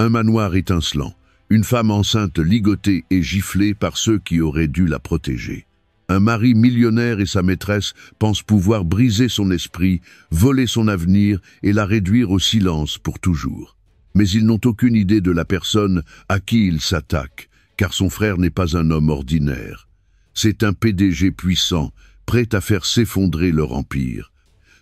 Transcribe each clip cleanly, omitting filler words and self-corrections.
Un manoir étincelant, une femme enceinte ligotée et giflée par ceux qui auraient dû la protéger. Un mari millionnaire et sa maîtresse pensent pouvoir briser son esprit, voler son avenir et la réduire au silence pour toujours. Mais ils n'ont aucune idée de la personne à qui ils s'attaquent, car son frère n'est pas un homme ordinaire. C'est un PDG puissant, prêt à faire s'effondrer leur empire.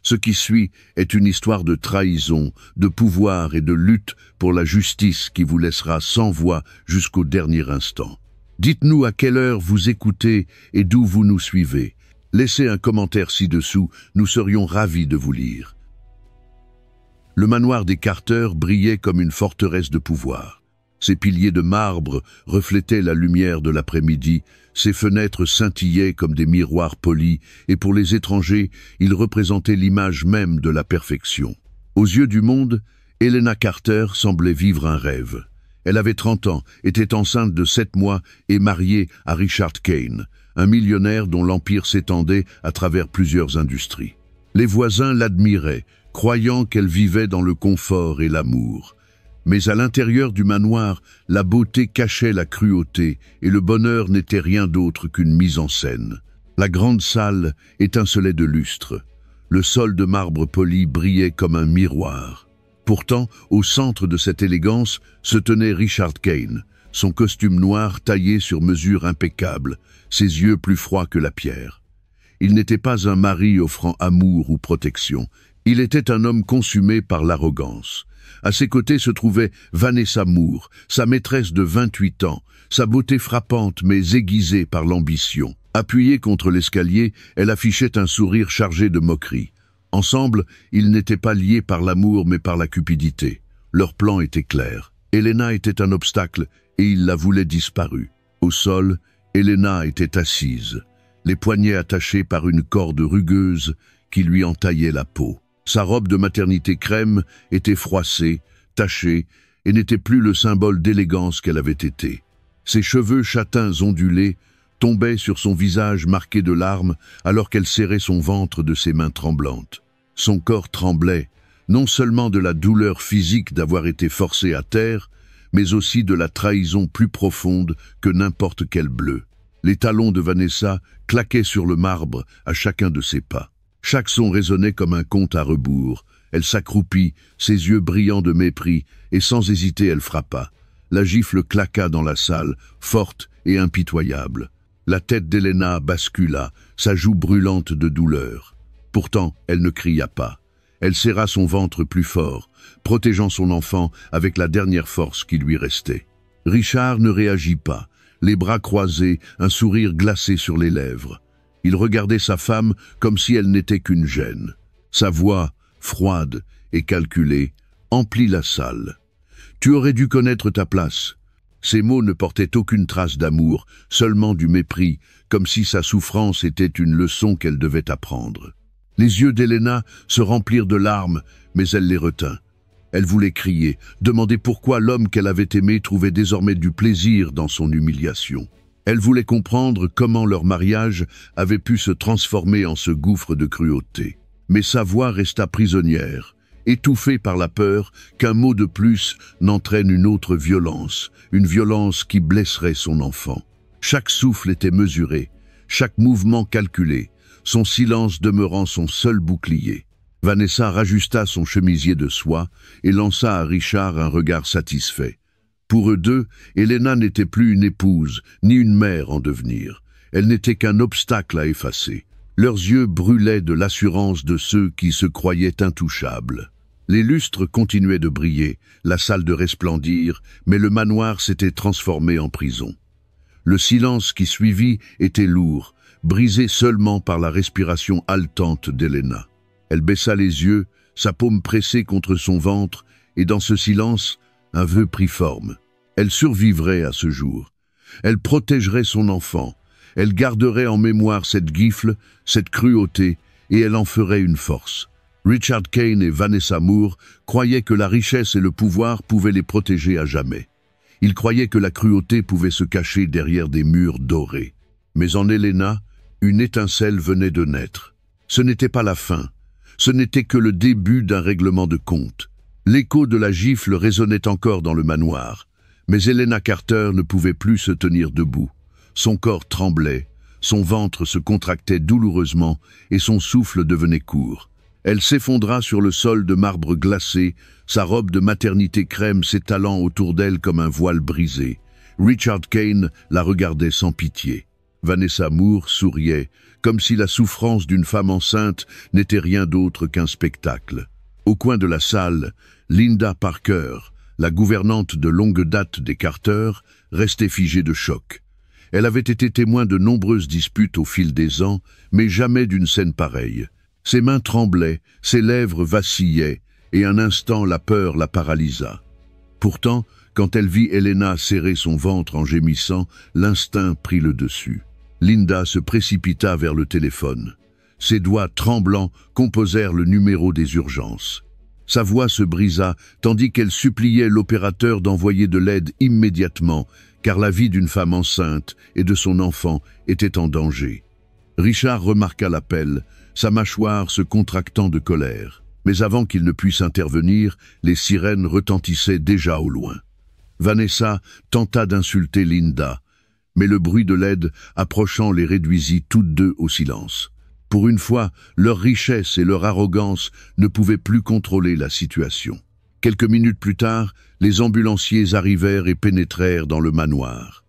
Ce qui suit est une histoire de trahison, de pouvoir et de lutte pour la justice qui vous laissera sans voix jusqu'au dernier instant. Dites-nous à quelle heure vous écoutez et d'où vous nous suivez. Laissez un commentaire ci-dessous, nous serions ravis de vous lire. Le manoir des Carter brillait comme une forteresse de pouvoir. Ses piliers de marbre reflétaient la lumière de l'après-midi, ses fenêtres scintillaient comme des miroirs polis, et pour les étrangers, ils représentaient l'image même de la perfection. Aux yeux du monde, Helena Carter semblait vivre un rêve. Elle avait 30 ans, était enceinte de 7 mois et mariée à Richard Kane, un millionnaire dont l'empire s'étendait à travers plusieurs industries. Les voisins l'admiraient, croyant qu'elle vivait dans le confort et l'amour. Mais à l'intérieur du manoir, la beauté cachait la cruauté et le bonheur n'était rien d'autre qu'une mise en scène. La grande salle étincelait de lustre. Le sol de marbre poli brillait comme un miroir. Pourtant, au centre de cette élégance se tenait Richard Kane, son costume noir taillé sur mesure impeccable, ses yeux plus froids que la pierre. Il n'était pas un mari offrant amour ou protection, il était un homme consumé par l'arrogance. À ses côtés se trouvait Vanessa Moore, sa maîtresse de 28 ans, sa beauté frappante mais aiguisée par l'ambition. Appuyée contre l'escalier, elle affichait un sourire chargé de moquerie. Ensemble, ils n'étaient pas liés par l'amour mais par la cupidité. Leur plan était clair. Helena était un obstacle et il la voulait disparue. Au sol, Helena était assise, les poignets attachés par une corde rugueuse qui lui entaillait la peau. Sa robe de maternité crème était froissée, tachée, et n'était plus le symbole d'élégance qu'elle avait été. Ses cheveux châtains ondulés tombaient sur son visage marqué de larmes alors qu'elle serrait son ventre de ses mains tremblantes. Son corps tremblait, non seulement de la douleur physique d'avoir été forcée à terre, mais aussi de la trahison plus profonde que n'importe quel bleu. Les talons de Vanessa claquaient sur le marbre à chacun de ses pas. Chaque son résonnait comme un conte à rebours. Elle s'accroupit, ses yeux brillants de mépris, et sans hésiter elle frappa. La gifle claqua dans la salle, forte et impitoyable. La tête d'Helena bascula, sa joue brûlante de douleur. Pourtant, elle ne cria pas. Elle serra son ventre plus fort, protégeant son enfant avec la dernière force qui lui restait. Richard ne réagit pas, les bras croisés, un sourire glacé sur les lèvres. Il regardait sa femme comme si elle n'était qu'une gêne. Sa voix, froide et calculée, emplit la salle. « Tu aurais dû connaître ta place. » Ces mots ne portaient aucune trace d'amour, seulement du mépris, comme si sa souffrance était une leçon qu'elle devait apprendre. Les yeux d'Helena se remplirent de larmes, mais elle les retint. Elle voulait crier, demander pourquoi l'homme qu'elle avait aimé trouvait désormais du plaisir dans son humiliation. Elle voulait comprendre comment leur mariage avait pu se transformer en ce gouffre de cruauté. Mais sa voix resta prisonnière, étouffée par la peur qu'un mot de plus n'entraîne une autre violence, une violence qui blesserait son enfant. Chaque souffle était mesuré, chaque mouvement calculé, son silence demeurant son seul bouclier. Vanessa rajusta son chemisier de soie et lança à Richard un regard satisfait. Pour eux deux, Helena n'était plus une épouse, ni une mère en devenir. Elle n'était qu'un obstacle à effacer. Leurs yeux brûlaient de l'assurance de ceux qui se croyaient intouchables. Les lustres continuaient de briller, la salle de resplendir, mais le manoir s'était transformé en prison. Le silence qui suivit était lourd, brisé seulement par la respiration haletante d'Helena. Elle baissa les yeux, sa paume pressée contre son ventre, et dans ce silence, un vœu prit forme. Elle survivrait à ce jour. Elle protégerait son enfant. Elle garderait en mémoire cette gifle, cette cruauté, et elle en ferait une force. Richard Kane et Vanessa Moore croyaient que la richesse et le pouvoir pouvaient les protéger à jamais. Ils croyaient que la cruauté pouvait se cacher derrière des murs dorés. Mais en Helena, une étincelle venait de naître. Ce n'était pas la fin. Ce n'était que le début d'un règlement de compte. L'écho de la gifle résonnait encore dans le manoir, mais Helena Carter ne pouvait plus se tenir debout. Son corps tremblait, son ventre se contractait douloureusement et son souffle devenait court. Elle s'effondra sur le sol de marbre glacé, sa robe de maternité crème s'étalant autour d'elle comme un voile brisé. Richard Kane la regardait sans pitié. Vanessa Moore souriait, comme si la souffrance d'une femme enceinte n'était rien d'autre qu'un spectacle. Au coin de la salle, Linda Parker, la gouvernante de longue date des Carter, restait figée de choc. Elle avait été témoin de nombreuses disputes au fil des ans, mais jamais d'une scène pareille. Ses mains tremblaient, ses lèvres vacillaient, et un instant la peur la paralysa. Pourtant, quand elle vit Helena serrer son ventre en gémissant, l'instinct prit le dessus. Linda se précipita vers le téléphone. Ses doigts tremblants composèrent le numéro des urgences. Sa voix se brisa, tandis qu'elle suppliait l'opérateur d'envoyer de l'aide immédiatement, car la vie d'une femme enceinte et de son enfant était en danger. Richard remarqua l'appel, sa mâchoire se contractant de colère. Mais avant qu'il ne puisse intervenir, les sirènes retentissaient déjà au loin. Vanessa tenta d'insulter Linda, mais le bruit de l'aide approchant les réduisit toutes deux au silence. Pour une fois, leur richesse et leur arrogance ne pouvaient plus contrôler la situation. Quelques minutes plus tard, les ambulanciers arrivèrent et pénétrèrent dans le manoir.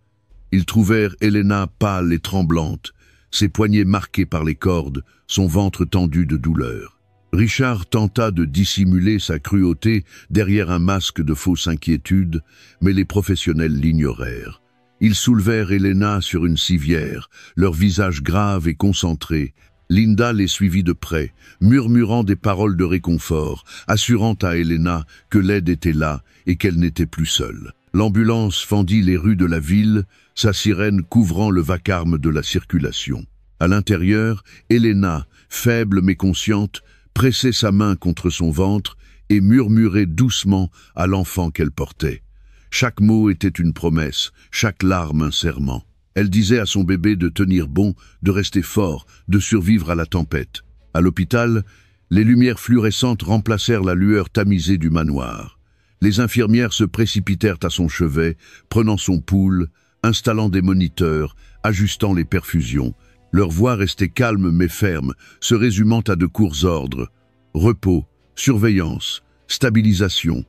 Ils trouvèrent Helena pâle et tremblante, ses poignets marqués par les cordes, son ventre tendu de douleur. Richard tenta de dissimuler sa cruauté derrière un masque de fausse inquiétude, mais les professionnels l'ignorèrent. Ils soulevèrent Helena sur une civière, leur visage grave et concentré. Linda les suivit de près, murmurant des paroles de réconfort, assurant à Helena que l'aide était là et qu'elle n'était plus seule. L'ambulance fendit les rues de la ville, sa sirène couvrant le vacarme de la circulation. À l'intérieur, Helena, faible mais consciente, pressait sa main contre son ventre et murmurait doucement à l'enfant qu'elle portait. Chaque mot était une promesse, chaque larme un serment. Elle disait à son bébé de tenir bon, de rester fort, de survivre à la tempête. À l'hôpital, les lumières fluorescentes remplacèrent la lueur tamisée du manoir. Les infirmières se précipitèrent à son chevet, prenant son pouls, installant des moniteurs, ajustant les perfusions. Leur voix restait calme mais ferme, se résumant à de courts ordres. Repos, surveillance, stabilisation.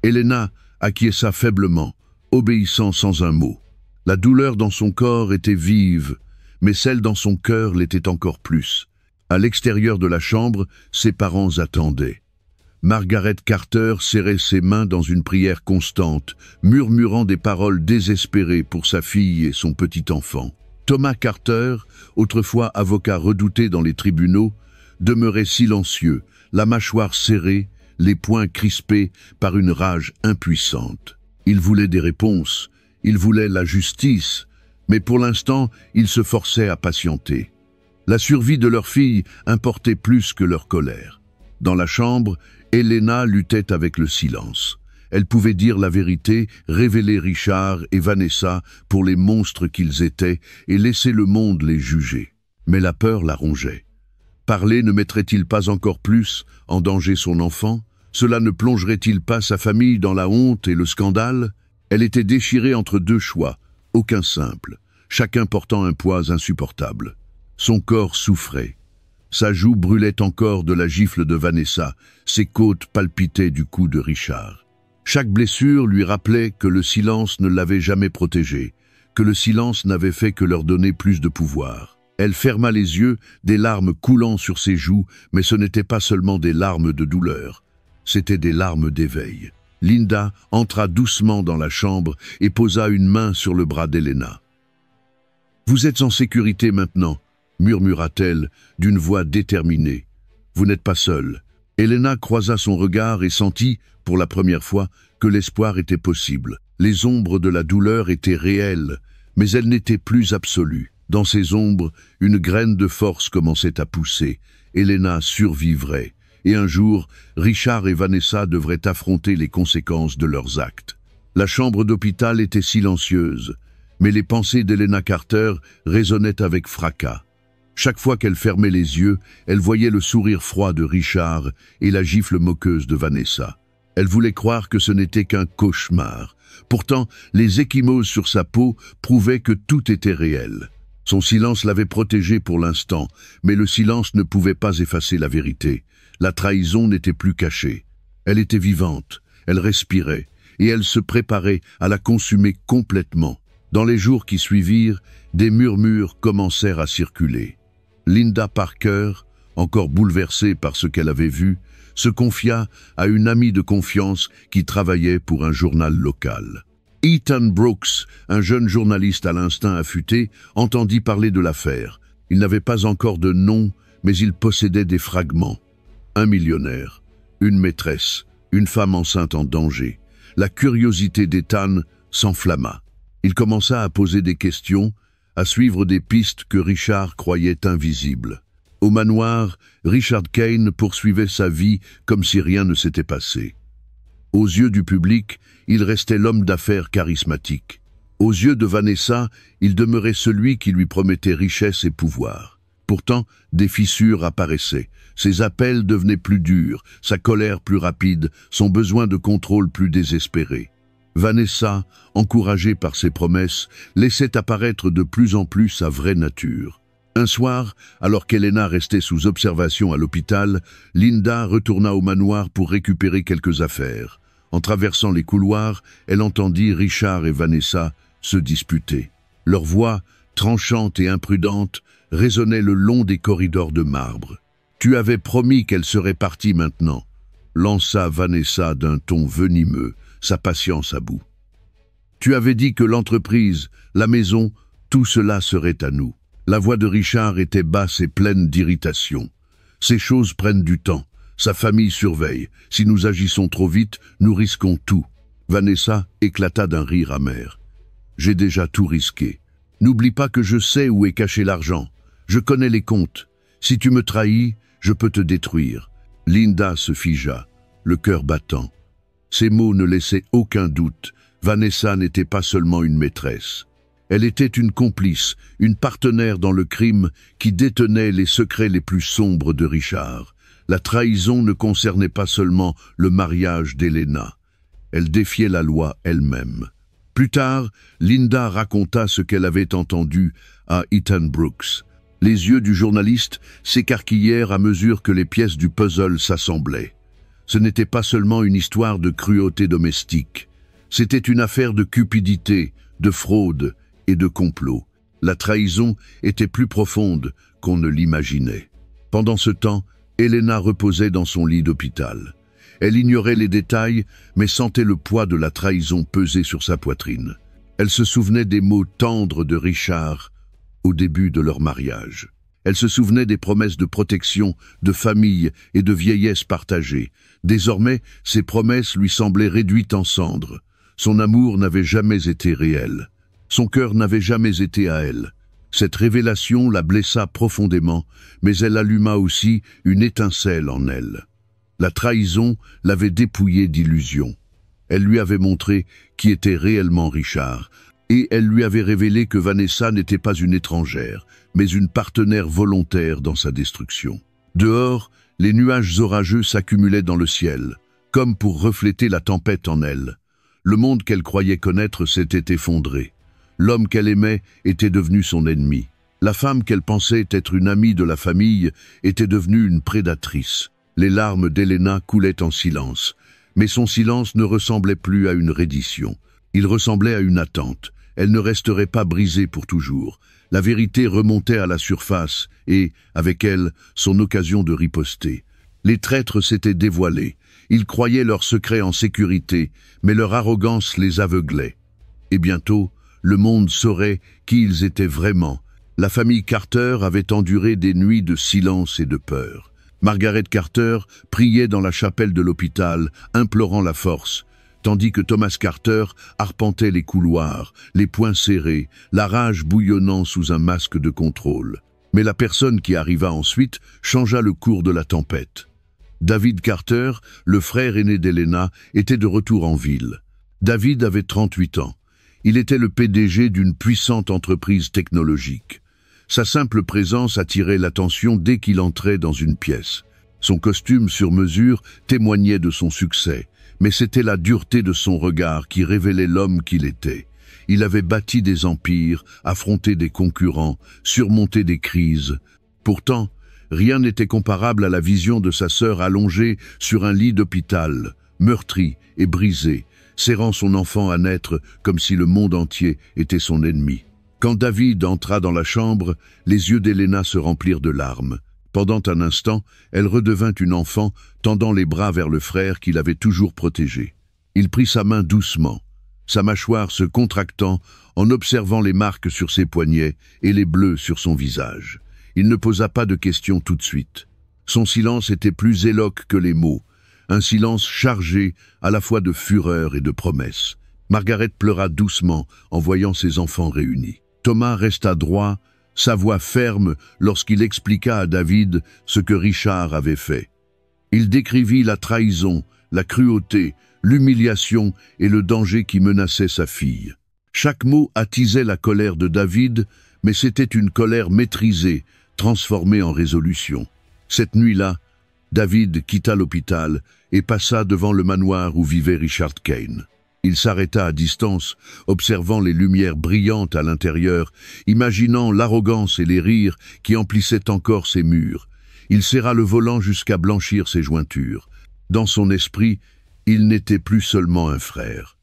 Helena acquiesça faiblement, obéissant sans un mot. La douleur dans son corps était vive, mais celle dans son cœur l'était encore plus. À l'extérieur de la chambre, ses parents attendaient. Margaret Carter serrait ses mains dans une prière constante, murmurant des paroles désespérées pour sa fille et son petit enfant. Thomas Carter, autrefois avocat redouté dans les tribunaux, demeurait silencieux, la mâchoire serrée, les poings crispés par une rage impuissante. Il voulait des réponses, il voulait la justice, mais pour l'instant, il se forçait à patienter. La survie de leur fille importait plus que leur colère. Dans la chambre, Helena luttait avec le silence. Elle pouvait dire la vérité, révéler Richard et Vanessa pour les monstres qu'ils étaient et laisser le monde les juger. Mais la peur la rongeait. Parler ne mettrait-il pas encore plus en danger son enfant? Cela ne plongerait-il pas sa famille dans la honte et le scandale? Elle était déchirée entre deux choix, aucun simple, chacun portant un poids insupportable. Son corps souffrait. Sa joue brûlait encore de la gifle de Vanessa, ses côtes palpitaient du coup de Richard. Chaque blessure lui rappelait que le silence ne l'avait jamais protégée, que le silence n'avait fait que leur donner plus de pouvoir. Elle ferma les yeux, des larmes coulant sur ses joues, mais ce n'était pas seulement des larmes de douleur, c'étaient des larmes d'éveil. Linda entra doucement dans la chambre et posa une main sur le bras d'Helena. « Vous êtes en sécurité maintenant », murmura-t-elle d'une voix déterminée. « Vous n'êtes pas seule. » Helena croisa son regard et sentit, pour la première fois, que l'espoir était possible. Les ombres de la douleur étaient réelles, mais elles n'étaient plus absolues. Dans ces ombres, une graine de force commençait à pousser. Helena survivrait. Et un jour, Richard et Vanessa devraient affronter les conséquences de leurs actes. La chambre d'hôpital était silencieuse, mais les pensées d'Helena Carter résonnaient avec fracas. Chaque fois qu'elle fermait les yeux, elle voyait le sourire froid de Richard et la gifle moqueuse de Vanessa. Elle voulait croire que ce n'était qu'un cauchemar. Pourtant, les ecchymoses sur sa peau prouvaient que tout était réel. Son silence l'avait protégée pour l'instant, mais le silence ne pouvait pas effacer la vérité. La trahison n'était plus cachée. Elle était vivante, elle respirait, et elle se préparait à la consumer complètement. Dans les jours qui suivirent, des murmures commencèrent à circuler. Linda Parker, encore bouleversée par ce qu'elle avait vu, se confia à une amie de confiance qui travaillait pour un journal local. Ethan Brooks, un jeune journaliste à l'instinct affûté, entendit parler de l'affaire. Il n'avait pas encore de nom, mais il possédait des fragments. Un millionnaire, une maîtresse, une femme enceinte en danger. La curiosité d'Ethan s'enflamma. Il commença à poser des questions, à suivre des pistes que Richard croyait invisibles. Au manoir, Richard Kane poursuivait sa vie comme si rien ne s'était passé. Aux yeux du public, il restait l'homme d'affaires charismatique. Aux yeux de Vanessa, il demeurait celui qui lui promettait richesse et pouvoir. Pourtant, des fissures apparaissaient. Ses appels devenaient plus durs, sa colère plus rapide, son besoin de contrôle plus désespéré. Vanessa, encouragée par ses promesses, laissait apparaître de plus en plus sa vraie nature. Un soir, alors qu'Elena restait sous observation à l'hôpital, Linda retourna au manoir pour récupérer quelques affaires. En traversant les couloirs, elle entendit Richard et Vanessa se disputer. Leur voix, tranchante et imprudente, résonnait le long des corridors de marbre. « Tu avais promis qu'elle serait partie maintenant », lança Vanessa d'un ton venimeux, sa patience à bout. « Tu avais dit que l'entreprise, la maison, tout cela serait à nous. » La voix de Richard était basse et pleine d'irritation. « Ces choses prennent du temps. Sa famille surveille. Si nous agissons trop vite, nous risquons tout. » Vanessa éclata d'un rire amer. « J'ai déjà tout risqué. N'oublie pas que je sais où est caché l'argent. Je connais les comptes. Si tu me trahis, je peux te détruire. » Linda se figea, le cœur battant. Ces mots ne laissaient aucun doute. Vanessa n'était pas seulement une maîtresse. Elle était une complice, une partenaire dans le crime qui détenait les secrets les plus sombres de Richard. La trahison ne concernait pas seulement le mariage d'Elena. Elle défiait la loi elle-même. Plus tard, Linda raconta ce qu'elle avait entendu à Ethan Brooks. Les yeux du journaliste s'écarquillèrent à mesure que les pièces du puzzle s'assemblaient. Ce n'était pas seulement une histoire de cruauté domestique. C'était une affaire de cupidité, de fraude et de complot. La trahison était plus profonde qu'on ne l'imaginait. Pendant ce temps, Elena reposait dans son lit d'hôpital. Elle ignorait les détails, mais sentait le poids de la trahison peser sur sa poitrine. Elle se souvenait des mots tendres de Richard au début de leur mariage. Elle se souvenait des promesses de protection, de famille et de vieillesse partagée. Désormais, ces promesses lui semblaient réduites en cendres. Son amour n'avait jamais été réel. Son cœur n'avait jamais été à elle. Cette révélation la blessa profondément, mais elle alluma aussi une étincelle en elle. La trahison l'avait dépouillée d'illusions. Elle lui avait montré qui était réellement Richard, et elle lui avait révélé que Vanessa n'était pas une étrangère, mais une partenaire volontaire dans sa destruction. Dehors, les nuages orageux s'accumulaient dans le ciel, comme pour refléter la tempête en elle. Le monde qu'elle croyait connaître s'était effondré. L'homme qu'elle aimait était devenu son ennemi. La femme qu'elle pensait être une amie de la famille était devenue une prédatrice. Les larmes d'Elena coulaient en silence, mais son silence ne ressemblait plus à une reddition. Il ressemblait à une attente. Elle ne resterait pas brisée pour toujours. La vérité remontait à la surface et, avec elle, son occasion de riposter. Les traîtres s'étaient dévoilés. Ils croyaient leur secret en sécurité, mais leur arrogance les aveuglait. Et bientôt, le monde saurait qui ils étaient vraiment. La famille Carter avait enduré des nuits de silence et de peur. Margaret Carter priait dans la chapelle de l'hôpital, implorant la force, tandis que Thomas Carter arpentait les couloirs, les poings serrés, la rage bouillonnant sous un masque de contrôle. Mais la personne qui arriva ensuite changea le cours de la tempête. David Carter, le frère aîné d'Elena, était de retour en ville. David avait 38 ans. Il était le PDG d'une puissante entreprise technologique. Sa simple présence attirait l'attention dès qu'il entrait dans une pièce. Son costume sur mesure témoignait de son succès, mais c'était la dureté de son regard qui révélait l'homme qu'il était. Il avait bâti des empires, affronté des concurrents, surmonté des crises. Pourtant, rien n'était comparable à la vision de sa sœur allongée sur un lit d'hôpital, meurtrie et brisée, serrant son enfant à naître comme si le monde entier était son ennemi. Quand David entra dans la chambre, les yeux d'Helena se remplirent de larmes. Pendant un instant, elle redevint une enfant, tendant les bras vers le frère qu'il avait toujours protégé. Il prit sa main doucement, sa mâchoire se contractant en observant les marques sur ses poignets et les bleus sur son visage. Il ne posa pas de questions tout de suite. Son silence était plus éloquent que les mots, un silence chargé à la fois de fureur et de promesses. Margaret pleura doucement en voyant ses enfants réunis. Thomas resta droit, sa voix ferme lorsqu'il expliqua à David ce que Richard avait fait. Il décrivit la trahison, la cruauté, l'humiliation et le danger qui menaçait sa fille. Chaque mot attisait la colère de David, mais c'était une colère maîtrisée, transformée en résolution. Cette nuit-là, David quitta l'hôpital et passa devant le manoir où vivait Richard Kane. Il s'arrêta à distance, observant les lumières brillantes à l'intérieur, imaginant l'arrogance et les rires qui emplissaient encore ses murs. Il serra le volant jusqu'à blanchir ses jointures. Dans son esprit, il n'était plus seulement un frère.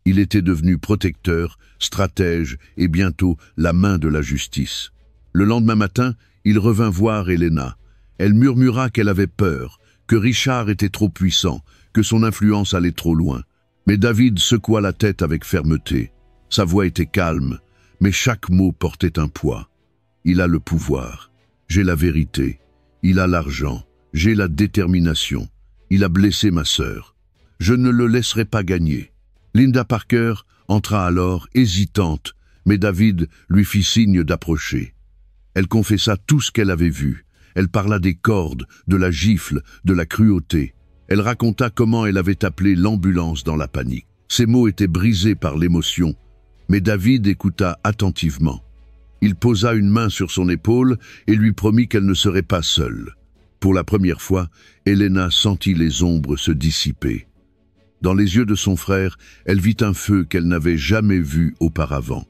Il était devenu protecteur, stratège et bientôt la main de la justice. Le lendemain matin, il revint voir Helena. Elle murmura qu'elle avait peur, que Richard était trop puissant, que son influence allait trop loin. Mais David secoua la tête avec fermeté. Sa voix était calme, mais chaque mot portait un poids. Il a le pouvoir. J'ai la vérité. Il a l'argent. J'ai la détermination. Il a blessé ma sœur. Je ne le laisserai pas gagner. Linda Parker entra alors, hésitante, mais David lui fit signe d'approcher. Elle confessa tout ce qu'elle avait vu. Elle parla des cordes, de la gifle, de la cruauté. Elle raconta comment elle avait appelé l'ambulance dans la panique. Ses mots étaient brisés par l'émotion, mais David écouta attentivement. Il posa une main sur son épaule et lui promit qu'elle ne serait pas seule. Pour la première fois, Helena sentit les ombres se dissiper. Dans les yeux de son frère, elle vit un feu qu'elle n'avait jamais vu auparavant.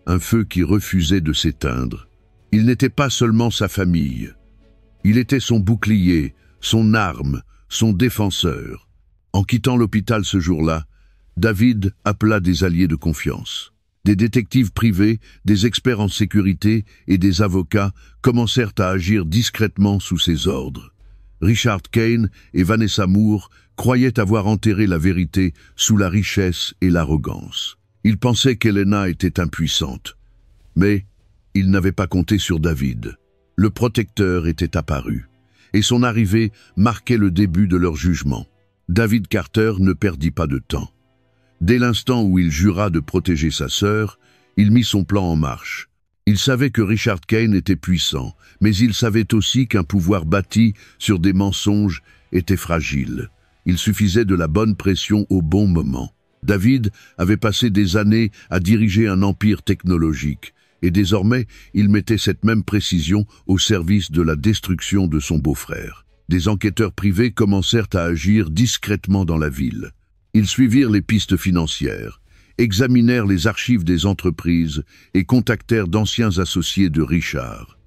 Un feu qui refusait de s'éteindre. Il n'était pas seulement sa famille. Il était son bouclier, son arme, son défenseur. En quittant l'hôpital ce jour-là, David appela des alliés de confiance. Des détectives privés, des experts en sécurité et des avocats commencèrent à agir discrètement sous ses ordres. Richard Kane et Vanessa Moore croyaient avoir enterré la vérité sous la richesse et l'arrogance. Ils pensaient qu'Helena était impuissante. Mais ils n'avaient pas compté sur David. Le protecteur était apparu. Et son arrivée marquait le début de leur jugement. David Carter ne perdit pas de temps. Dès l'instant où il jura de protéger sa sœur, il mit son plan en marche. Il savait que Richard Kane était puissant, mais il savait aussi qu'un pouvoir bâti sur des mensonges était fragile. Il suffisait de la bonne pression au bon moment. David avait passé des années à diriger un empire technologique, et désormais, il mettait cette même précision au service de la destruction de son beau-frère. Des enquêteurs privés commencèrent à agir discrètement dans la ville. Ils suivirent les pistes financières, examinèrent les archives des entreprises et contactèrent d'anciens associés de Richard.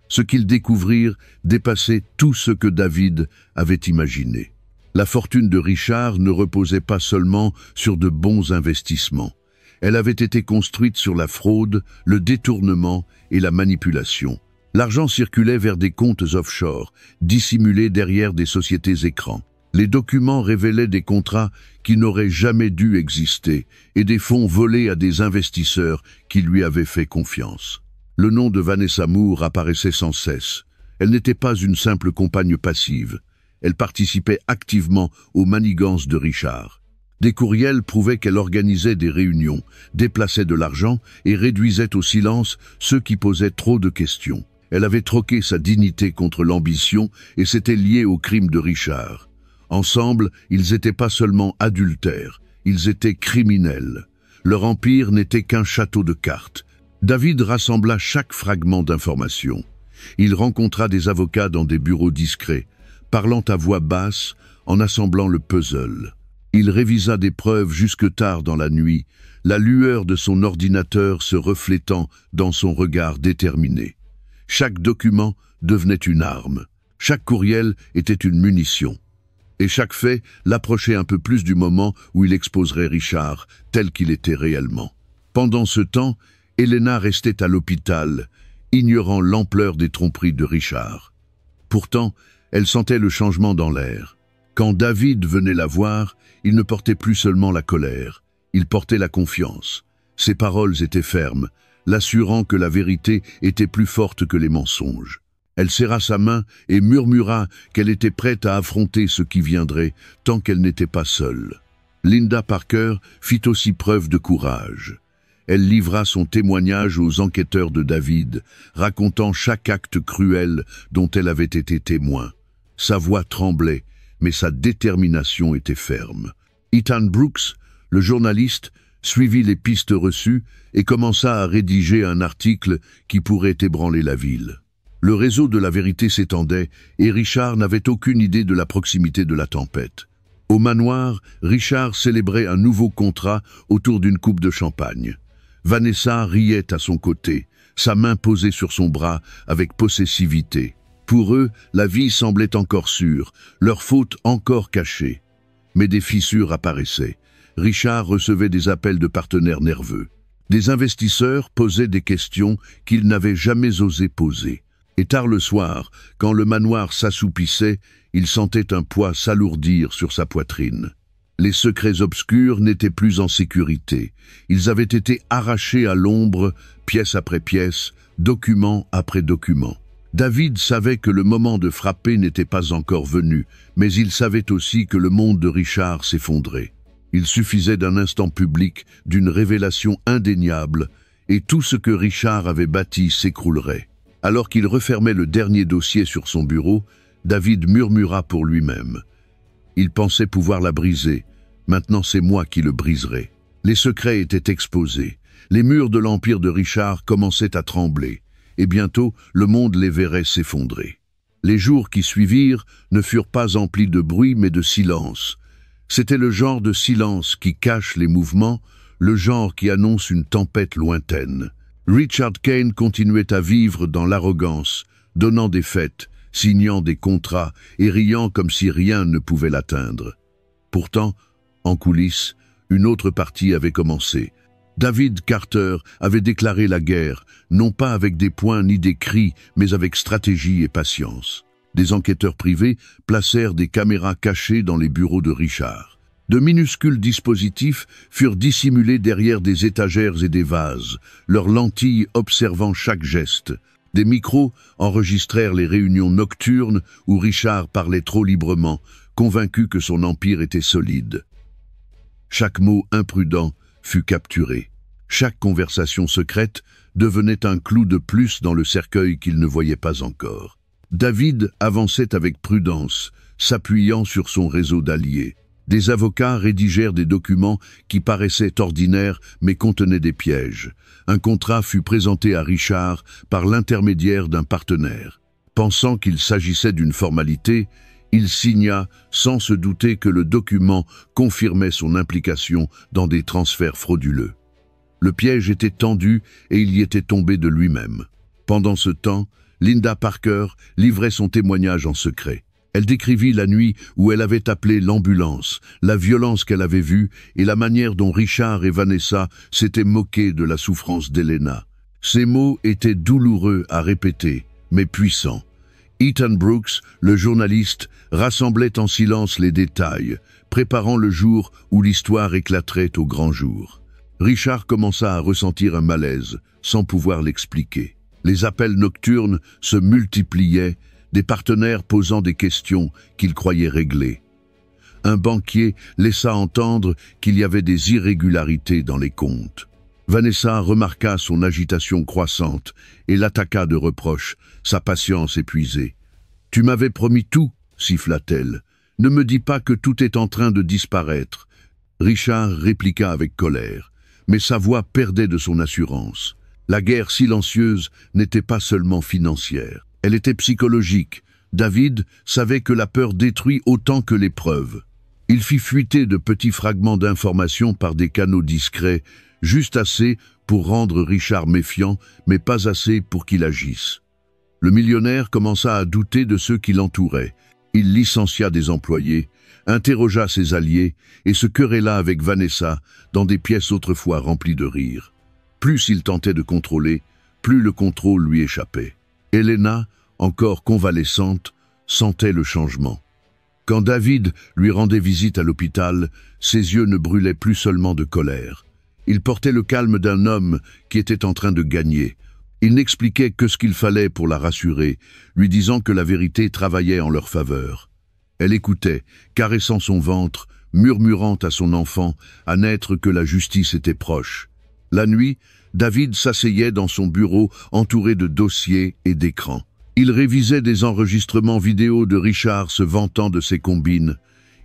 Ce qu'ils découvrirent dépassait tout ce que David avait imaginé. La fortune de Richard ne reposait pas seulement sur de bons investissements. Elle avait été construite sur la fraude, le détournement et la manipulation. L'argent circulait vers des comptes offshore, dissimulés derrière des sociétés écrans. Les documents révélaient des contrats qui n'auraient jamais dû exister et des fonds volés à des investisseurs qui lui avaient fait confiance. Le nom de Vanessa Moore apparaissait sans cesse. Elle n'était pas une simple compagne passive. Elle participait activement aux manigances de Richard. Des courriels prouvaient qu'elle organisait des réunions, déplaçait de l'argent et réduisait au silence ceux qui posaient trop de questions. Elle avait troqué sa dignité contre l'ambition et s'était liée au crime de Richard. Ensemble, ils n'étaient pas seulement adultères, ils étaient criminels. Leur empire n'était qu'un château de cartes. David rassembla chaque fragment d'information. Il rencontra des avocats dans des bureaux discrets, parlant à voix basse, en assemblant le puzzle. Il révisa des preuves jusque tard dans la nuit, la lueur de son ordinateur se reflétant dans son regard déterminé. Chaque document devenait une arme, chaque courriel était une munition. Et chaque fait l'approchait un peu plus du moment où il exposerait Richard, tel qu'il était réellement. Pendant ce temps, Helena restait à l'hôpital, ignorant l'ampleur des tromperies de Richard. Pourtant, elle sentait le changement dans l'air. Quand David venait la voir, il ne portait plus seulement la colère, il portait la confiance. Ses paroles étaient fermes, l'assurant que la vérité était plus forte que les mensonges. Elle serra sa main et murmura qu'elle était prête à affronter ce qui viendrait, tant qu'elle n'était pas seule. Linda Parker fit aussi preuve de courage. Elle livra son témoignage aux enquêteurs de David, racontant chaque acte cruel dont elle avait été témoin. Sa voix tremblait, mais sa détermination était ferme. Ethan Brooks, le journaliste, suivit les pistes reçues et commença à rédiger un article qui pourrait ébranler la ville. Le réseau de la vérité s'étendait et Richard n'avait aucune idée de la proximité de la tempête. Au manoir, Richard célébrait un nouveau contrat autour d'une coupe de champagne. Vanessa riait à son côté, sa main posée sur son bras avec possessivité. Pour eux, la vie semblait encore sûre, leur faute encore cachée. Mais des fissures apparaissaient. Richard recevait des appels de partenaires nerveux. Des investisseurs posaient des questions qu'ils n'avaient jamais osé poser. Et tard le soir, quand le manoir s'assoupissait, il sentait un poids s'alourdir sur sa poitrine. Les secrets obscurs n'étaient plus en sécurité. Ils avaient été arrachés à l'ombre, pièce après pièce, document après document. David savait que le moment de frapper n'était pas encore venu, mais il savait aussi que le monde de Richard s'effondrait. Il suffisait d'un instant public, d'une révélation indéniable, et tout ce que Richard avait bâti s'écroulerait. Alors qu'il refermait le dernier dossier sur son bureau, David murmura pour lui-même. Il pensait pouvoir la briser. Maintenant c'est moi qui le briserai. Les secrets étaient exposés. Les murs de l'empire de Richard commençaient à trembler. Et bientôt, le monde les verrait s'effondrer. Les jours qui suivirent ne furent pas emplis de bruit mais de silence. C'était le genre de silence qui cache les mouvements, le genre qui annonce une tempête lointaine. Richard Kane continuait à vivre dans l'arrogance, donnant des fêtes, signant des contrats et riant comme si rien ne pouvait l'atteindre. Pourtant, en coulisses, une autre partie avait commencé. David Carter avait déclaré la guerre, non pas avec des poings ni des cris, mais avec stratégie et patience. Des enquêteurs privés placèrent des caméras cachées dans les bureaux de Richard. De minuscules dispositifs furent dissimulés derrière des étagères et des vases, leurs lentilles observant chaque geste. Des micros enregistrèrent les réunions nocturnes où Richard parlait trop librement, convaincu que son empire était solide. Chaque mot imprudent fut capturé. Chaque conversation secrète devenait un clou de plus dans le cercueil qu'il ne voyait pas encore. David avançait avec prudence, s'appuyant sur son réseau d'alliés. Des avocats rédigèrent des documents qui paraissaient ordinaires mais contenaient des pièges. Un contrat fut présenté à Richard par l'intermédiaire d'un partenaire. Pensant qu'il s'agissait d'une formalité, il signa sans se douter que le document confirmait son implication dans des transferts frauduleux. Le piège était tendu et il y était tombé de lui-même. Pendant ce temps, Linda Parker livrait son témoignage en secret. Elle décrivit la nuit où elle avait appelé l'ambulance, la violence qu'elle avait vue et la manière dont Richard et Vanessa s'étaient moqués de la souffrance d'Helena. Ces mots étaient douloureux à répéter, mais puissants. Ethan Brooks, le journaliste, rassemblait en silence les détails, préparant le jour où l'histoire éclaterait au grand jour. Richard commença à ressentir un malaise, sans pouvoir l'expliquer. Les appels nocturnes se multipliaient, des partenaires posant des questions qu'il croyait réglées. Un banquier laissa entendre qu'il y avait des irrégularités dans les comptes. Vanessa remarqua son agitation croissante et l'attaqua de reproches, sa patience épuisée. « Tu m'avais promis tout, siffla-t-elle. Ne me dis pas que tout est en train de disparaître. » Richard répliqua avec colère, mais sa voix perdait de son assurance. La guerre silencieuse n'était pas seulement financière. Elle était psychologique. David savait que la peur détruit autant que les preuves. Il fit fuiter de petits fragments d'informations par des canaux discrets, juste assez pour rendre Richard méfiant, mais pas assez pour qu'il agisse. Le millionnaire commença à douter de ceux qui l'entouraient. Il licencia des employés, interrogea ses alliés et se querella avec Vanessa dans des pièces autrefois remplies de rire. Plus il tentait de contrôler, plus le contrôle lui échappait. Elena, encore convalescente, sentait le changement. Quand David lui rendait visite à l'hôpital, ses yeux ne brûlaient plus seulement de colère. Il portait le calme d'un homme qui était en train de gagner. Il n'expliquait que ce qu'il fallait pour la rassurer, lui disant que la vérité travaillait en leur faveur. Elle écoutait, caressant son ventre, murmurant à son enfant à naître que la justice était proche. La nuit, David s'asseyait dans son bureau entouré de dossiers et d'écrans. Il révisait des enregistrements vidéo de Richard se vantant de ses combines.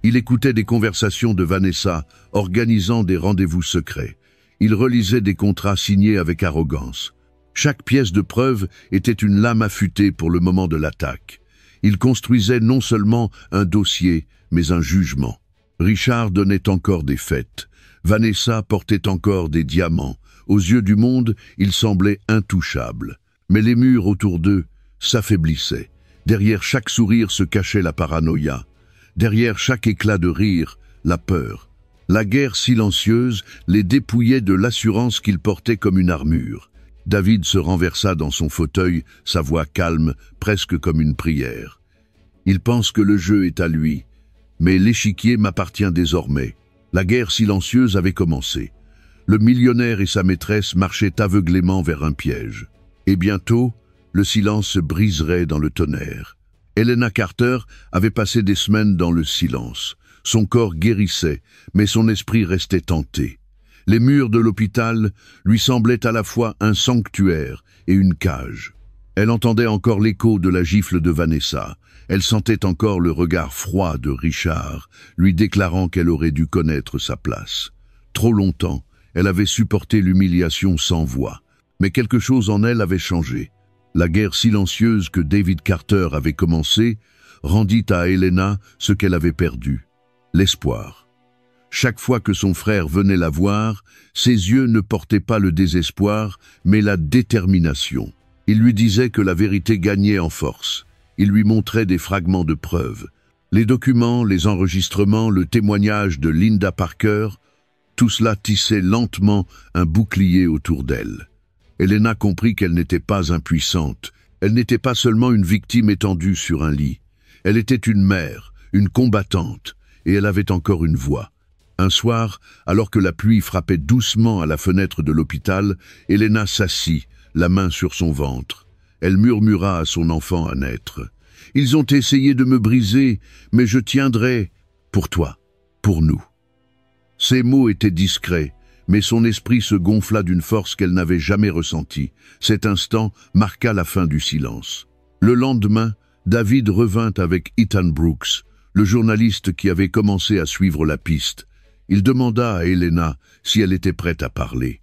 Il écoutait des conversations de Vanessa, organisant des rendez-vous secrets. Il relisait des contrats signés avec arrogance. Chaque pièce de preuve était une lame affûtée pour le moment de l'attaque. Il construisait non seulement un dossier, mais un jugement. Richard donnait encore des fêtes. Vanessa portait encore des diamants. Aux yeux du monde, il semblait intouchable. Mais les murs autour d'eux s'affaiblissaient. Derrière chaque sourire se cachait la paranoïa. Derrière chaque éclat de rire, la peur. La guerre silencieuse les dépouillait de l'assurance qu'ils portaient comme une armure. David se renversa dans son fauteuil, sa voix calme, presque comme une prière. Il pense que le jeu est à lui, mais l'échiquier m'appartient désormais. La guerre silencieuse avait commencé. Le millionnaire et sa maîtresse marchaient aveuglément vers un piège. Et bientôt, le silence se briserait dans le tonnerre. Helena Carter avait passé des semaines dans le silence. Son corps guérissait, mais son esprit restait tenté. Les murs de l'hôpital lui semblaient à la fois un sanctuaire et une cage. Elle entendait encore l'écho de la gifle de Vanessa. Elle sentait encore le regard froid de Richard, lui déclarant qu'elle aurait dû connaître sa place. Trop longtemps, elle avait supporté l'humiliation sans voix. Mais quelque chose en elle avait changé. La guerre silencieuse que David Carter avait commencée rendit à Helena ce qu'elle avait perdu, l'espoir. Chaque fois que son frère venait la voir, ses yeux ne portaient pas le désespoir, mais la détermination. Il lui disait que la vérité gagnait en force. Il lui montrait des fragments de preuves. Les documents, les enregistrements, le témoignage de Linda Parker, tout cela tissait lentement un bouclier autour d'elle. Helena comprit qu'elle n'était pas impuissante. Elle n'était pas seulement une victime étendue sur un lit. Elle était une mère, une combattante, et elle avait encore une voix. Un soir, alors que la pluie frappait doucement à la fenêtre de l'hôpital, Helena s'assit, la main sur son ventre. Elle murmura à son enfant à naître. « Ils ont essayé de me briser, mais je tiendrai pour toi, pour nous. » Ces mots étaient discrets, mais son esprit se gonfla d'une force qu'elle n'avait jamais ressentie. Cet instant marqua la fin du silence. Le lendemain, David revint avec Ethan Brooks, le journaliste qui avait commencé à suivre la piste. Il demanda à Helena si elle était prête à parler.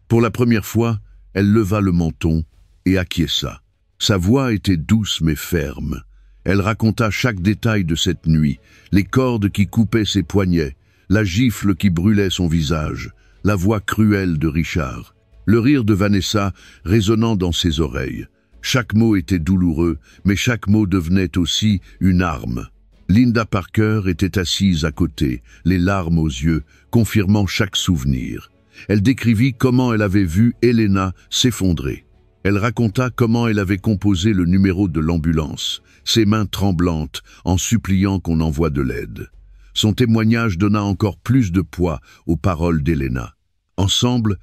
Pour la première fois, elle leva le menton et acquiesça. Sa voix était douce mais ferme. Elle raconta chaque détail de cette nuit, les cordes qui coupaient ses poignets, la gifle qui brûlait son visage, la voix cruelle de Richard, le rire de Vanessa résonnant dans ses oreilles. Chaque mot était douloureux, mais chaque mot devenait aussi une arme. Linda Parker était assise à côté, les larmes aux yeux, confirmant chaque souvenir. Elle décrivit comment elle avait vu Helena s'effondrer. Elle raconta comment elle avait composé le numéro de l'ambulance, ses mains tremblantes, en suppliant qu'on envoie de l'aide. Son témoignage donna encore plus de poids aux paroles d'Helena. Ensemble,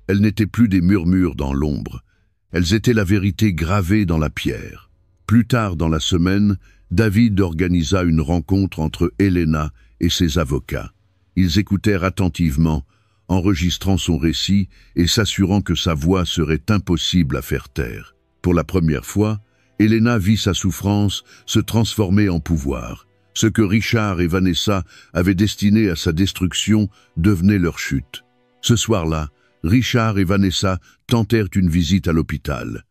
elles n'étaient plus des murmures dans l'ombre. Elles étaient la vérité gravée dans la pierre. Plus tard dans la semaine, David organisa une rencontre entre Helena et ses avocats. Ils écoutèrent attentivement, enregistrant son récit et s'assurant que sa voix serait impossible à faire taire. Pour la première fois, Helena vit sa souffrance se transformer en pouvoir. Ce que Richard et Vanessa avaient destiné à sa destruction devenait leur chute. Ce soir-là, Richard et Vanessa tentèrent une visite à l'hôpital.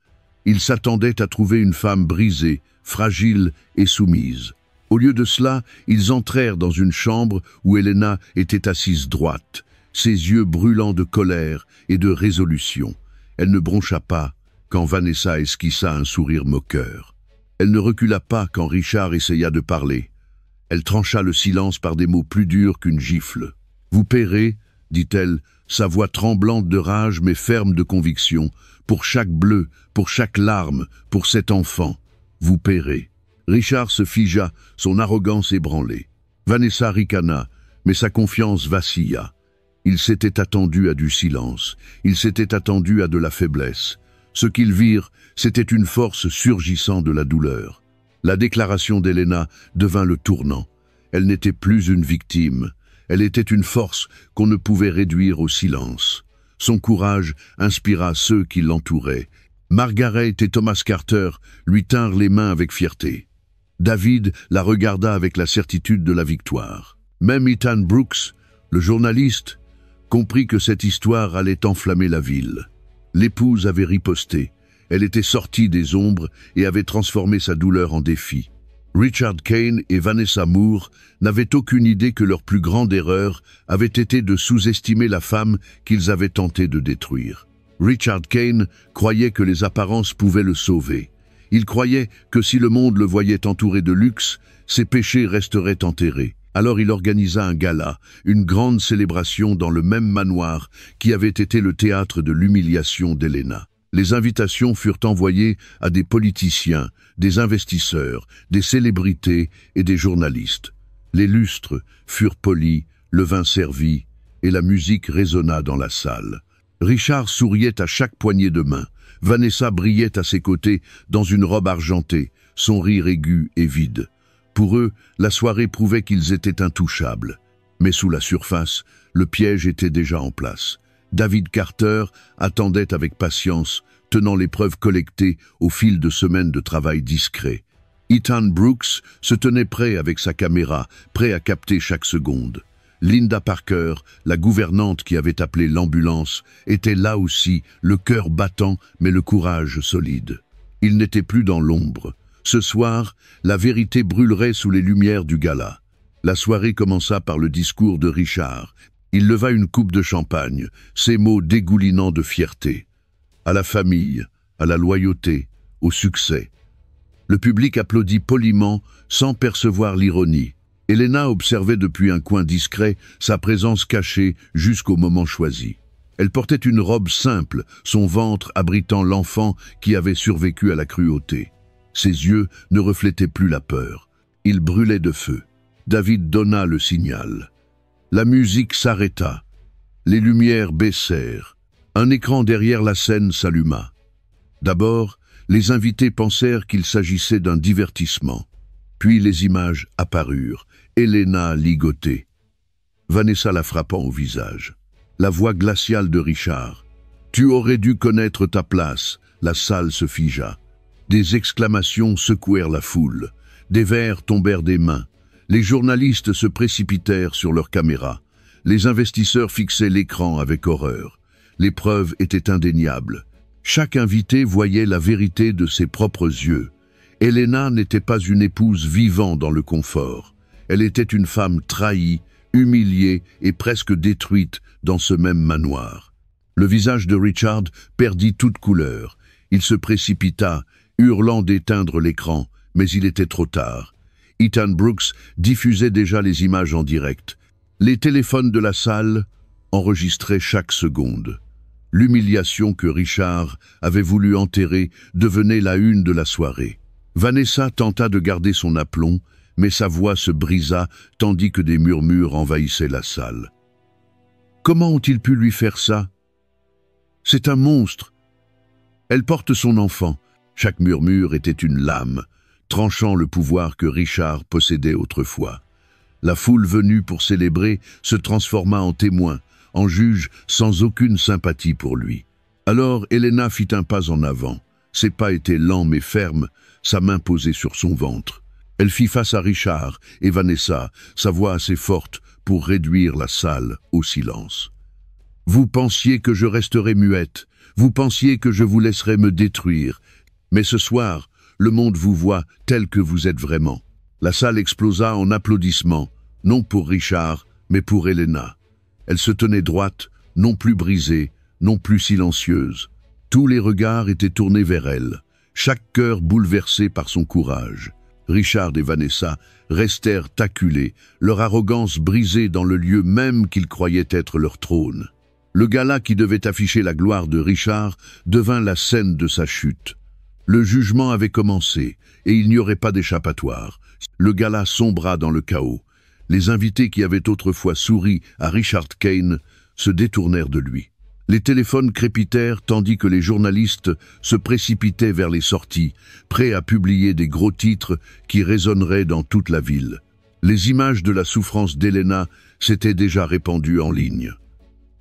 Ils s'attendaient à trouver une femme brisée, fragile et soumise. Au lieu de cela, ils entrèrent dans une chambre où Elena était assise droite, ses yeux brûlants de colère et de résolution. Elle ne broncha pas quand Vanessa esquissa un sourire moqueur. Elle ne recula pas quand Richard essaya de parler. Elle trancha le silence par des mots plus durs qu'une gifle. « Vous paierez, dit-elle, sa voix tremblante de rage mais ferme de conviction, pour chaque bleu, pour chaque larme, pour cet enfant. Vous paierez. » Richard se figea, son arrogance ébranlée. Vanessa ricana, mais sa confiance vacilla. Il s'était attendu à du silence, il s'était attendu à de la faiblesse. Ce qu'ils virent, c'était une force surgissant de la douleur. La déclaration d'Elena devint le tournant. Elle n'était plus une victime, elle était une force qu'on ne pouvait réduire au silence. Son courage inspira ceux qui l'entouraient. Margaret et Thomas Carter lui tinrent les mains avec fierté. David la regarda avec la certitude de la victoire. Même Ethan Brooks, le journaliste, comprit que cette histoire allait enflammer la ville. L'épouse avait riposté. Elle était sortie des ombres et avait transformé sa douleur en défi. Richard Kane et Vanessa Moore n'avaient aucune idée que leur plus grande erreur avait été de sous-estimer la femme qu'ils avaient tenté de détruire. Richard Kane croyait que les apparences pouvaient le sauver. Il croyait que si le monde le voyait entouré de luxe, ses péchés resteraient enterrés. Alors il organisa un gala, une grande célébration dans le même manoir qui avait été le théâtre de l'humiliation d'Elena. Les invitations furent envoyées à des politiciens, des investisseurs, des célébrités et des journalistes. Les lustres furent polis, le vin servi, et la musique résonna dans la salle. Richard souriait à chaque poignée de main. Vanessa brillait à ses côtés dans une robe argentée, son rire aigu et vide. Pour eux, la soirée prouvait qu'ils étaient intouchables. Mais sous la surface, le piège était déjà en place. David Carter attendait avec patience, tenant les preuves collectées au fil de semaines de travail discret. Ethan Brooks se tenait prêt avec sa caméra, prêt à capter chaque seconde. Linda Parker, la gouvernante qui avait appelé l'ambulance, était là aussi, le cœur battant mais le courage solide. Il n'était plus dans l'ombre. Ce soir, la vérité brûlerait sous les lumières du gala. La soirée commença par le discours de Richard. Il leva une coupe de champagne, ses mots dégoulinant de fierté. À la famille, à la loyauté, au succès. Le public applaudit poliment, sans percevoir l'ironie. Elena observait depuis un coin discret sa présence cachée jusqu'au moment choisi. Elle portait une robe simple, son ventre abritant l'enfant qui avait survécu à la cruauté. Ses yeux ne reflétaient plus la peur. Ils brûlaient de feu. David donna le signal. La musique s'arrêta. Les lumières baissèrent. Un écran derrière la scène s'alluma. D'abord, les invités pensèrent qu'il s'agissait d'un divertissement. Puis les images apparurent. Elena ligotée. Vanessa la frappant au visage. La voix glaciale de Richard. « Tu aurais dû connaître ta place !» La salle se figea. Des exclamations secouèrent la foule. Des verres tombèrent des mains. Les journalistes se précipitèrent sur leurs caméras. Les investisseurs fixaient l'écran avec horreur. Les preuves étaient indéniables. Chaque invité voyait la vérité de ses propres yeux. Elena n'était pas une épouse vivant dans le confort. Elle était une femme trahie, humiliée et presque détruite dans ce même manoir. Le visage de Richard perdit toute couleur. Il se précipita, hurlant d'éteindre l'écran, mais il était trop tard. Ethan Brooks diffusait déjà les images en direct. Les téléphones de la salle enregistraient chaque seconde. L'humiliation que Richard avait voulu enterrer devenait la une de la soirée. Vanessa tenta de garder son aplomb, mais sa voix se brisa tandis que des murmures envahissaient la salle. Comment ont-ils pu lui faire ça? C'est un monstre. Elle porte son enfant. Chaque murmure était une lame, tranchant le pouvoir que Richard possédait autrefois. La foule venue pour célébrer se transforma en témoin, en juge sans aucune sympathie pour lui. Alors Elena fit un pas en avant. Ses pas étaient lents mais fermes, sa main posée sur son ventre. Elle fit face à Richard et Vanessa, sa voix assez forte pour réduire la salle au silence. « Vous pensiez que je resterais muette, vous pensiez que je vous laisserais me détruire, mais ce soir, le monde vous voit tel que vous êtes vraiment. La salle explosa en applaudissements, non pour Richard, mais pour Elena. Elle se tenait droite, non plus brisée, non plus silencieuse. Tous les regards étaient tournés vers elle, chaque cœur bouleversé par son courage. Richard et Vanessa restèrent acculés, leur arrogance brisée dans le lieu même qu'ils croyaient être leur trône. Le gala qui devait afficher la gloire de Richard devint la scène de sa chute. Le jugement avait commencé, et il n'y aurait pas d'échappatoire. Le gala sombra dans le chaos. Les invités qui avaient autrefois souri à Richard Kane se détournèrent de lui. Les téléphones crépitèrent tandis que les journalistes se précipitaient vers les sorties, prêts à publier des gros titres qui résonneraient dans toute la ville. Les images de la souffrance d'Elena s'étaient déjà répandues en ligne.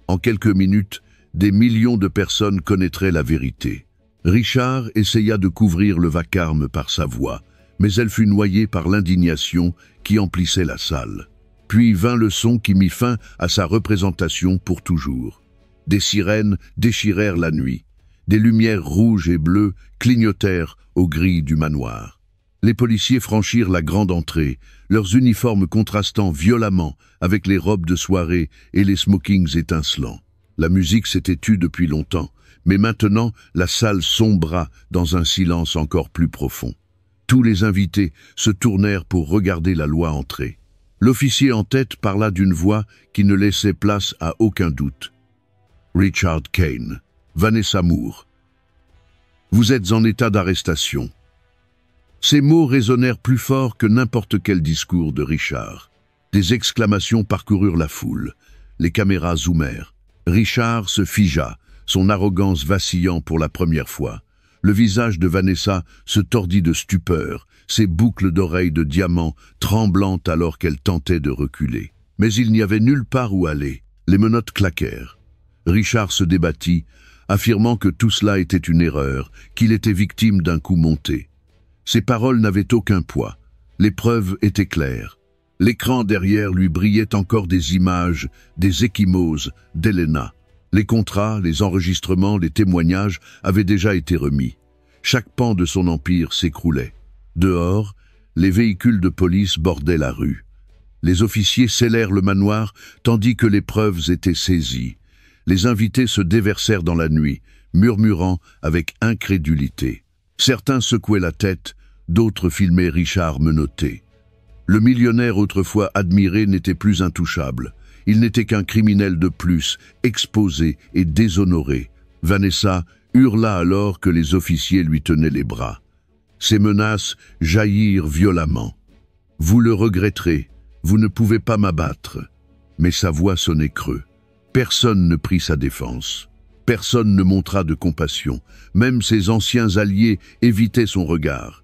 En quelques minutes, des millions de personnes connaîtraient la vérité. Richard essaya de couvrir le vacarme par sa voix, mais elle fut noyée par l'indignation qui emplissait la salle. Puis vint le son qui mit fin à sa représentation pour toujours. Des sirènes déchirèrent la nuit. Des lumières rouges et bleues clignotèrent aux grilles du manoir. Les policiers franchirent la grande entrée, leurs uniformes contrastant violemment avec les robes de soirée et les smokings étincelants. La musique s'était tue depuis longtemps, mais maintenant la salle sombra dans un silence encore plus profond. Tous les invités se tournèrent pour regarder la loi entrer. L'officier en tête parla d'une voix qui ne laissait place à aucun doute. Richard Kane, Vanessa Moore. Vous êtes en état d'arrestation. Ces mots résonnèrent plus fort que n'importe quel discours de Richard. Des exclamations parcoururent la foule. Les caméras zoomèrent. Richard se figea, son arrogance vacillant pour la première fois. Le visage de Vanessa se tordit de stupeur, ses boucles d'oreilles de diamant tremblant alors qu'elle tentait de reculer. Mais il n'y avait nulle part où aller. Les menottes claquèrent. Richard se débattit, affirmant que tout cela était une erreur, qu'il était victime d'un coup monté. Ses paroles n'avaient aucun poids. Les preuves étaient claires. L'écran derrière lui brillait encore des images, des ecchymoses d'Elena. Les contrats, les enregistrements, les témoignages avaient déjà été remis. Chaque pan de son empire s'écroulait. Dehors, les véhicules de police bordaient la rue. Les officiers scellèrent le manoir tandis que les preuves étaient saisies. Les invités se déversèrent dans la nuit, murmurant avec incrédulité. Certains secouaient la tête, d'autres filmaient Richard menotté. Le millionnaire autrefois admiré n'était plus intouchable. Il n'était qu'un criminel de plus, exposé et déshonoré. Vanessa hurla alors que les officiers lui tenaient les bras. Ses menaces jaillirent violemment. « Vous le regretterez, vous ne pouvez pas m'abattre. » Mais sa voix sonnait creux. Personne ne prit sa défense. Personne ne montra de compassion. Même ses anciens alliés évitaient son regard.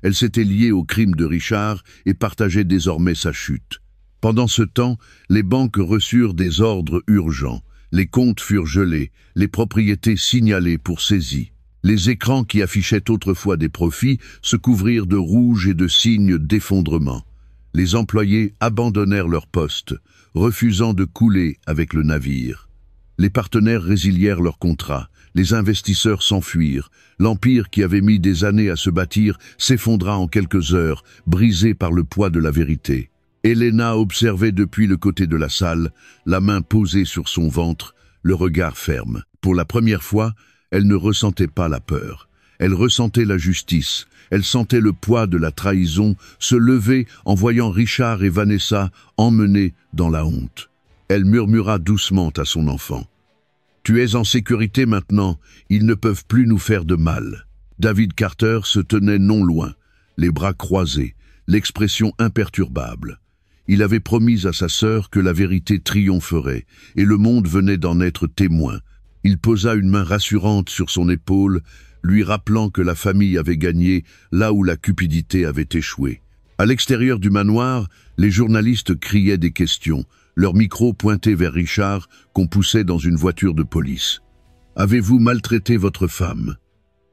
Elle s'était liée au crime de Richard et partageait désormais sa chute. Pendant ce temps, les banques reçurent des ordres urgents. Les comptes furent gelés, les propriétés signalées pour saisie. Les écrans qui affichaient autrefois des profits se couvrirent de rouge et de signes d'effondrement. Les employés abandonnèrent leur poste, refusant de couler avec le navire. Les partenaires résilièrent leurs contrats, les investisseurs s'enfuirent, l'empire qui avait mis des années à se bâtir s'effondra en quelques heures, brisé par le poids de la vérité. Elena observait depuis le côté de la salle, la main posée sur son ventre, le regard ferme. Pour la première fois, elle ne ressentait pas la peur. Elle ressentait la justice. Elle sentait le poids de la trahison se lever en voyant Richard et Vanessa emmenés dans la honte. Elle murmura doucement à son enfant. « Tu es en sécurité maintenant, ils ne peuvent plus nous faire de mal. » David Carter se tenait non loin, les bras croisés, l'expression imperturbable. Il avait promis à sa sœur que la vérité triompherait, et le monde venait d'en être témoin. Il posa une main rassurante sur son épaule, lui rappelant que la famille avait gagné là où la cupidité avait échoué. À l'extérieur du manoir, les journalistes criaient des questions, leurs micros pointés vers Richard qu'on poussait dans une voiture de police. « Avez-vous maltraité votre femme ?»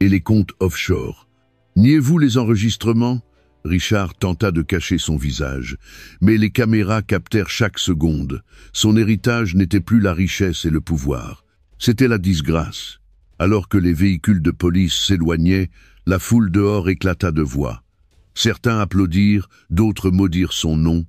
Et les comptes offshore. « Niez-vous les enregistrements ?» Richard tenta de cacher son visage, mais les caméras captèrent chaque seconde. Son héritage n'était plus la richesse et le pouvoir. C'était la disgrâce. Alors que les véhicules de police s'éloignaient, la foule dehors éclata de voix. Certains applaudirent, d'autres maudirent son nom,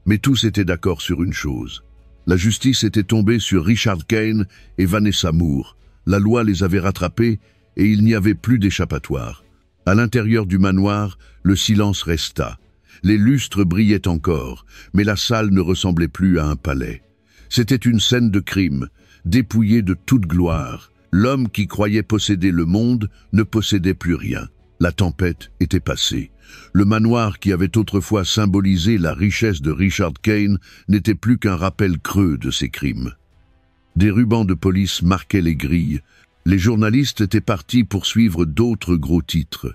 mais tous étaient d'accord sur une chose. La justice était tombée sur Richard Kane et Vanessa Moore. La loi les avait rattrapés et il n'y avait plus d'échappatoire. À l'intérieur du manoir, le silence resta. Les lustres brillaient encore, mais la salle ne ressemblait plus à un palais. C'était une scène de crime, dépouillée de toute gloire. L'homme qui croyait posséder le monde ne possédait plus rien. La tempête était passée. Le manoir qui avait autrefois symbolisé la richesse de Richard Kane n'était plus qu'un rappel creux de ses crimes. Des rubans de police marquaient les grilles. Les journalistes étaient partis pour suivre d'autres gros titres.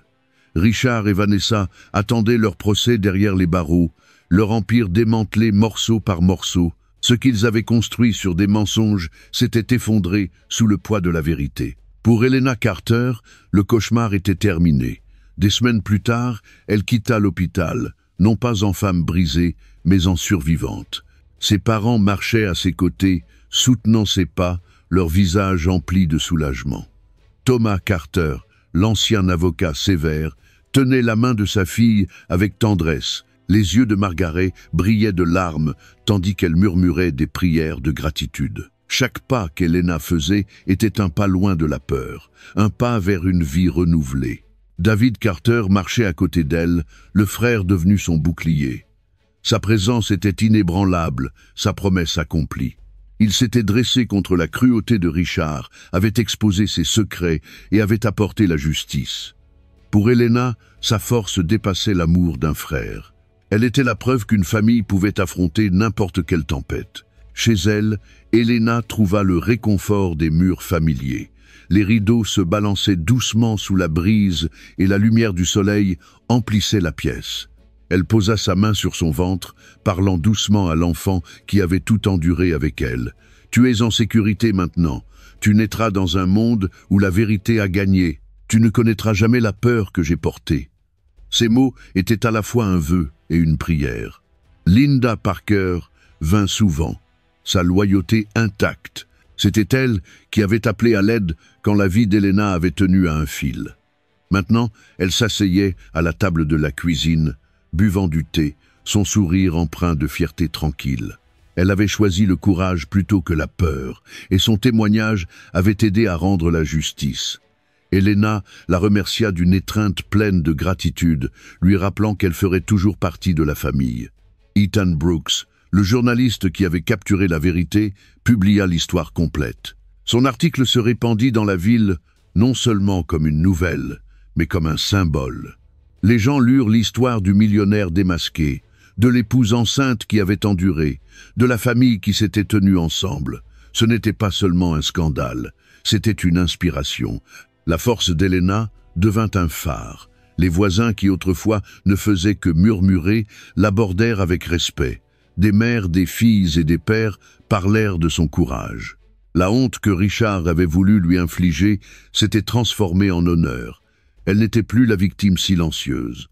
Richard et Vanessa attendaient leur procès derrière les barreaux, leur empire démantelé morceau par morceau. Ce qu'ils avaient construit sur des mensonges s'était effondré sous le poids de la vérité. Pour Helena Carter, le cauchemar était terminé. Des semaines plus tard, elle quitta l'hôpital, non pas en femme brisée, mais en survivante. Ses parents marchaient à ses côtés, soutenant ses pas, leur visage empli de soulagement. Thomas Carter, l'ancien avocat sévère, tenait la main de sa fille avec tendresse. Les yeux de Margaret brillaient de larmes, tandis qu'elle murmurait des prières de gratitude. Chaque pas qu'Helena faisait était un pas loin de la peur, un pas vers une vie renouvelée. David Carter marchait à côté d'elle, le frère devenu son bouclier. Sa présence était inébranlable, sa promesse accomplie. Il s'était dressé contre la cruauté de Richard, avait exposé ses secrets et avait apporté la justice. Pour Helena, sa force dépassait l'amour d'un frère. Elle était la preuve qu'une famille pouvait affronter n'importe quelle tempête. Chez elle, Helena trouva le réconfort des murs familiers. Les rideaux se balançaient doucement sous la brise et la lumière du soleil emplissait la pièce. Elle posa sa main sur son ventre, parlant doucement à l'enfant qui avait tout enduré avec elle. « Tu es en sécurité maintenant. Tu naîtras dans un monde où la vérité a gagné. Tu ne connaîtras jamais la peur que j'ai portée. » Ces mots étaient à la fois un vœu et une prière. Linda Parker vint souvent, sa loyauté intacte. C'était elle qui avait appelé à l'aide quand la vie d'Helena avait tenu à un fil. Maintenant, elle s'asseyait à la table de la cuisine, buvant du thé, son sourire empreint de fierté tranquille. Elle avait choisi le courage plutôt que la peur, et son témoignage avait aidé à rendre la justice. Helena la remercia d'une étreinte pleine de gratitude, lui rappelant qu'elle ferait toujours partie de la famille. Ethan Brooks, le journaliste qui avait capturé la vérité, publia l'histoire complète. Son article se répandit dans la ville, non seulement comme une nouvelle, mais comme un symbole. Les gens lurent l'histoire du millionnaire démasqué, de l'épouse enceinte qui avait enduré, de la famille qui s'était tenue ensemble. Ce n'était pas seulement un scandale, c'était une inspiration. La force d'Helena devint un phare. Les voisins qui autrefois ne faisaient que murmurer l'abordèrent avec respect. Des mères, des filles et des pères parlèrent de son courage. La honte que Richard avait voulu lui infliger s'était transformée en honneur. Elle n'était plus la victime silencieuse.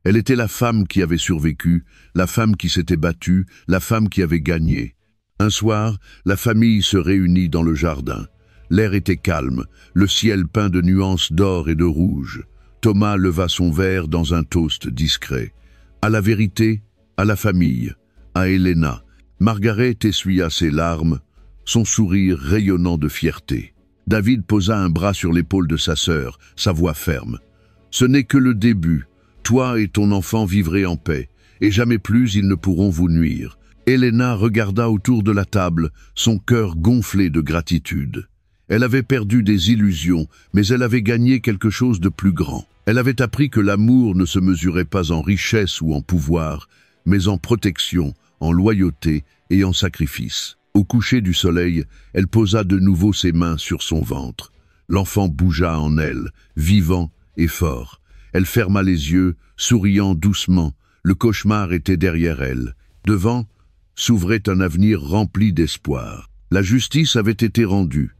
Elle était la femme qui avait survécu, la femme qui s'était battue, la femme qui avait gagné. Un soir, la famille se réunit dans le jardin. L'air était calme, le ciel peint de nuances d'or et de rouge. Thomas leva son verre dans un toast discret. À la vérité, à la famille, à Helena. Margaret essuya ses larmes, son sourire rayonnant de fierté. David posa un bras sur l'épaule de sa sœur, sa voix ferme. « Ce n'est que le début. Toi et ton enfant vivrez en paix, et jamais plus ils ne pourront vous nuire. » Helena regarda autour de la table, son cœur gonflé de gratitude. Elle avait perdu des illusions, mais elle avait gagné quelque chose de plus grand. Elle avait appris que l'amour ne se mesurait pas en richesse ou en pouvoir, mais en protection, en loyauté et en sacrifice. Au coucher du soleil, elle posa de nouveau ses mains sur son ventre. L'enfant bougea en elle, vivant et fort. Elle ferma les yeux, souriant doucement. Le cauchemar était derrière elle. Devant, s'ouvrait un avenir rempli d'espoir. La justice avait été rendue.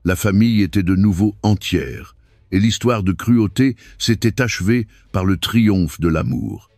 La famille était de nouveau entière, et l'histoire de cruauté s'était achevée par le triomphe de l'amour.